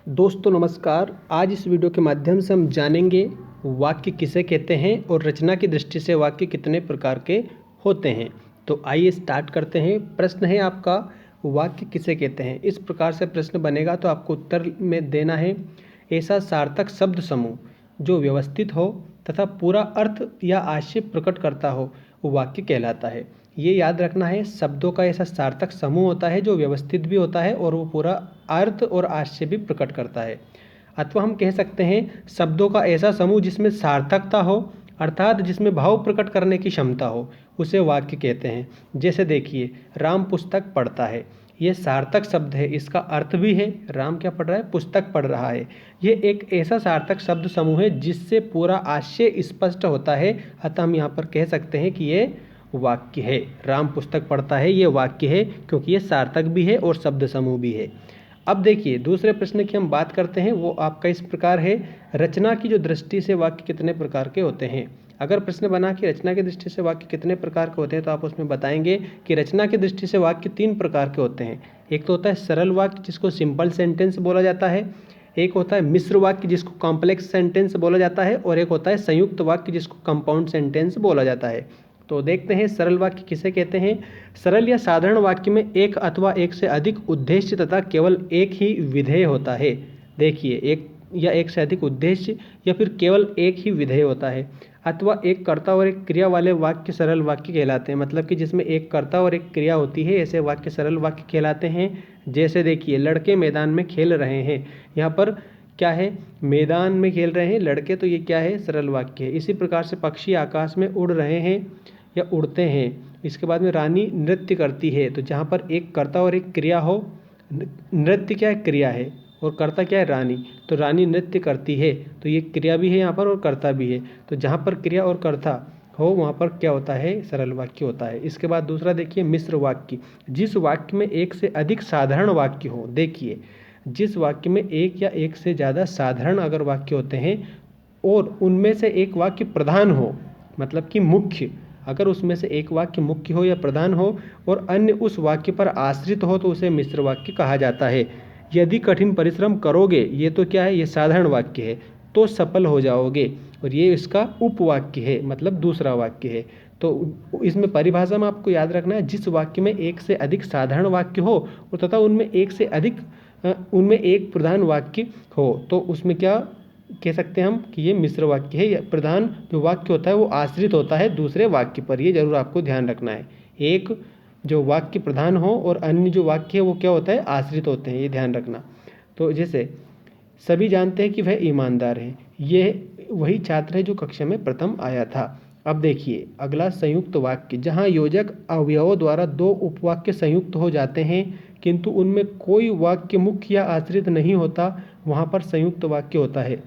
दोस्तों नमस्कार। आज इस वीडियो के माध्यम से हम जानेंगे वाक्य किसे कहते हैं और रचना की दृष्टि से वाक्य कितने प्रकार के होते हैं। तो आइए स्टार्ट करते हैं। प्रश्न है आपका, वाक्य किसे कहते हैं। इस प्रकार से प्रश्न बनेगा तो आपको उत्तर में देना है, ऐसा सार्थक शब्द समूह जो व्यवस्थित हो तथा पूरा अर्थ या आशय प्रकट करता हो वो वाक्य कहलाता है। ये याद रखना है, शब्दों का ऐसा सार्थक समूह होता है जो व्यवस्थित भी होता है और वो पूरा अर्थ और आशय भी प्रकट करता है। अथवा हम कह सकते हैं शब्दों का ऐसा समूह जिसमें सार्थकता हो, अर्थात जिसमें भाव प्रकट करने की क्षमता हो, उसे वाक्य कहते हैं। जैसे देखिए, राम पुस्तक पढ़ता है, ये सार्थक शब्द है, इसका अर्थ भी है। राम क्या पढ़ रहा है? पुस्तक पढ़ रहा है। ये एक ऐसा सार्थक शब्द समूह है जिससे पूरा आशय स्पष्ट होता है, अतः हम यहाँ पर कह सकते हैं कि ये वाक्य है। राम पुस्तक पढ़ता है, ये वाक्य है क्योंकि ये सार्थक भी है और शब्द समूह भी है। अब देखिए, दूसरे प्रश्न की हम बात करते हैं, वो आपका इस प्रकार है, रचना की जो दृष्टि से वाक्य कितने प्रकार के होते हैं। अगर प्रश्न बना कि रचना की दृष्टि से वाक्य कितने प्रकार के होते हैं, तो आप उसमें बताएंगे कि रचना की दृष्टि से वाक्य 3 प्रकार के होते हैं। एक तो होता है सरल वाक्य जिसको सिंपल सेंटेंस बोला जाता है, एक होता है मिश्र वाक्य जिसको कॉम्प्लेक्स सेंटेंस बोला जाता है, और एक होता है संयुक्त वाक्य जिसको कंपाउंड सेंटेंस बोला जाता है। तो देखते हैं सरल वाक्य किसे कहते हैं। सरल या साधारण वाक्य में एक अथवा एक से अधिक उद्देश्य तथा केवल एक ही विधेय होता है। देखिए, एक या एक से अधिक उद्देश्य या फिर केवल एक ही विधेय होता है, अथवा एक कर्ता और एक क्रिया वाले वाक्य सरल वाक्य कहलाते हैं। मतलब कि जिसमें एक कर्ता और एक क्रिया होती है, ऐसे वाक्य सरल वाक्य कहलाते हैं। जैसे देखिए, लड़के मैदान में खेल रहे हैं, यहाँ पर क्या है? मैदान में खेल रहे हैं लड़के, तो ये क्या है? सरल वाक्य है। इसी प्रकार से पक्षी आकाश में उड़ रहे हैं या उड़ते हैं। इसके बाद में रानी नृत्य करती है, तो जहाँ पर एक कर्ता और एक क्रिया हो, नृत्य क्या है? क्रिया है, और कर्ता क्या है? रानी। तो रानी नृत्य करती है, तो ये क्रिया भी है यहाँ पर और कर्ता भी है। तो जहाँ पर क्रिया और कर्ता हो वहाँ पर क्या होता है? सरल वाक्य होता है। इसके बाद दूसरा देखिए, मिश्र वाक्य, जिस वाक्य में एक से अधिक साधारण वाक्य हो। देखिए, जिस वाक्य में एक या एक से ज़्यादा साधारण अगर वाक्य होते हैं और उनमें से एक वाक्य प्रधान हो, मतलब कि मुख्य, अगर उसमें से एक वाक्य मुख्य हो या प्रधान हो और अन्य उस वाक्य पर आश्रित हो, तो उसे मिश्र वाक्य कहा जाता है। यदि कठिन परिश्रम करोगे, ये तो क्या है? ये साधारण वाक्य है, तो सफल हो जाओगे, और ये इसका उपवाक्य है, मतलब दूसरा वाक्य है। तो इसमें परिभाषा में आपको याद रखना है, जिस वाक्य में एक से अधिक साधारण वाक्य हो और तथा उनमें एक से अधिक उनमें एक प्रधान वाक्य हो, तो उसमें क्या कह सकते हैं हम कि ये मिश्र वाक्य है। या प्रधान जो वाक्य होता है वो आश्रित होता है दूसरे वाक्य पर, ये जरूर आपको ध्यान रखना है। एक जो वाक्य प्रधान हो और अन्य जो वाक्य है वो क्या होता है? आश्रित होते हैं, ये ध्यान रखना। तो जैसे, सभी जानते हैं कि वह ईमानदार है, ये वही छात्र है जो कक्षा में प्रथम आया था। अब देखिए अगला, संयुक्त वाक्य, जहाँ योजक अवयवों द्वारा दो उपवाक्य संयुक्त हो जाते हैं किंतु उनमें कोई वाक्य मुख्य या आश्रित नहीं होता, वहाँ पर संयुक्त वाक्य होता है।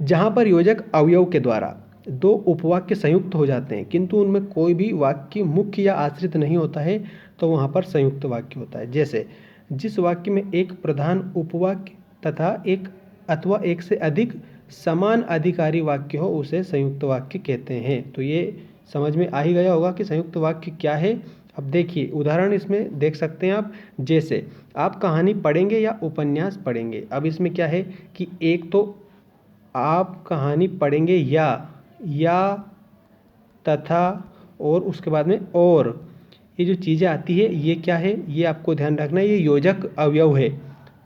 जहाँ पर योजक अवयव के द्वारा दो उपवाक्य संयुक्त हो जाते हैं किंतु उनमें कोई भी वाक्य मुख्य या आश्रित नहीं होता है, तो वहाँ पर संयुक्त वाक्य होता है। जैसे, जिस वाक्य में एक प्रधान उपवाक्य तथा एक अथवा एक से अधिक समान अधिकारी वाक्य हो उसे संयुक्त वाक्य कहते हैं। तो ये समझ में आ ही गया होगा कि संयुक्त वाक्य क्या है। अब देखिए उदाहरण इसमें देख सकते हैं आप। जैसे, आप कहानी पढ़ेंगे या उपन्यास पढ़ेंगे। अब इसमें क्या है कि एक तो आप कहानी पढ़ेंगे या तथा, और उसके बाद में और, ये जो चीज़ें आती है ये क्या है? ये आपको ध्यान रखना है, ये योजक अवयव है।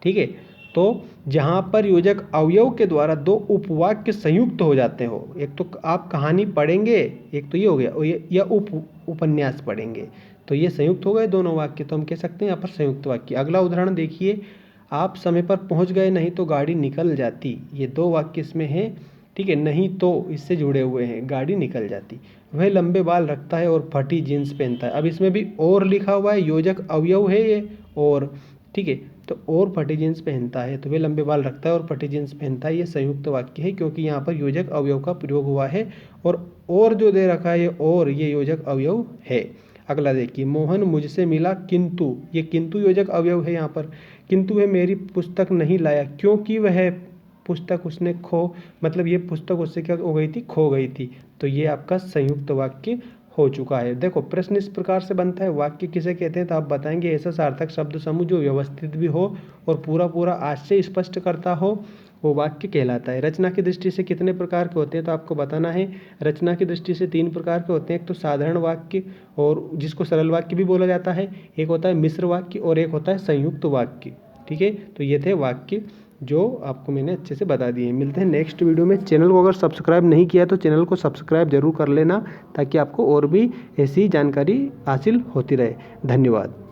ठीक है, तो जहाँ पर योजक अवयव के द्वारा दो उपवाक्य संयुक्त हो जाते हो, एक तो आप कहानी पढ़ेंगे, एक तो ये हो गया, और ये या उपन्यास पढ़ेंगे, तो ये संयुक्त हो गए दोनों वाक्य, तो हम कह सकते हैं यहाँ पर संयुक्त वाक्य। अगला उदाहरण देखिए, आप समय पर पहुँच गए, नहीं तो गाड़ी निकल जाती। ये दो वाक्य इसमें हैं। ठीक है, नहीं तो इससे जुड़े हुए हैं, गाड़ी निकल जाती। वह लंबे बाल रखता है और फटी जीन्स पहनता है। अब इसमें भी और लिखा हुआ है, योजक अवयव है ये और। ठीक है, तो और फटी जीन्स पहनता है, तो वह लंबे बाल रखता है और फटी जीन्स पहनता है, ये संयुक्त वाक्य है क्योंकि यहाँ पर योजक अवयव का प्रयोग हुआ है। और जो दे रखा है और, ये योजक अवयव है। अगला देखिए, मोहन मुझसे मिला किंतु, ये किंतु योजक अवयव है यहाँ पर। किंतु वह मेरी पुस्तक नहीं लाया क्योंकि वह पुस्तक उसने मतलब ये पुस्तक उससे क्या हो गई थी? खो गई थी। तो ये आपका संयुक्त वाक्य हो चुका है। देखो प्रश्न इस प्रकार से बनता है, वाक्य किसे कहते हैं, तो आप बताएंगे ऐसा सार्थक शब्द समूह जो व्यवस्थित भी हो और पूरा आशय स्पष्ट करता हो, वो वाक्य कहलाता है। रचना की दृष्टि से कितने प्रकार के होते हैं, तो आपको बताना है रचना की दृष्टि से 3 प्रकार के होते हैं। एक तो साधारण वाक्य, और जिसको सरल वाक्य भी बोला जाता है, एक होता है मिश्र वाक्य और एक होता है संयुक्त वाक्य। ठीक है, तो ये थे वाक्य जो आपको मैंने अच्छे से बता दिए। मिलते हैं नेक्स्ट वीडियो में। चैनल को अगर सब्सक्राइब नहीं किया तो चैनल को सब्सक्राइब जरूर कर लेना, ताकि आपको और भी ऐसी जानकारी हासिल होती रहे। धन्यवाद।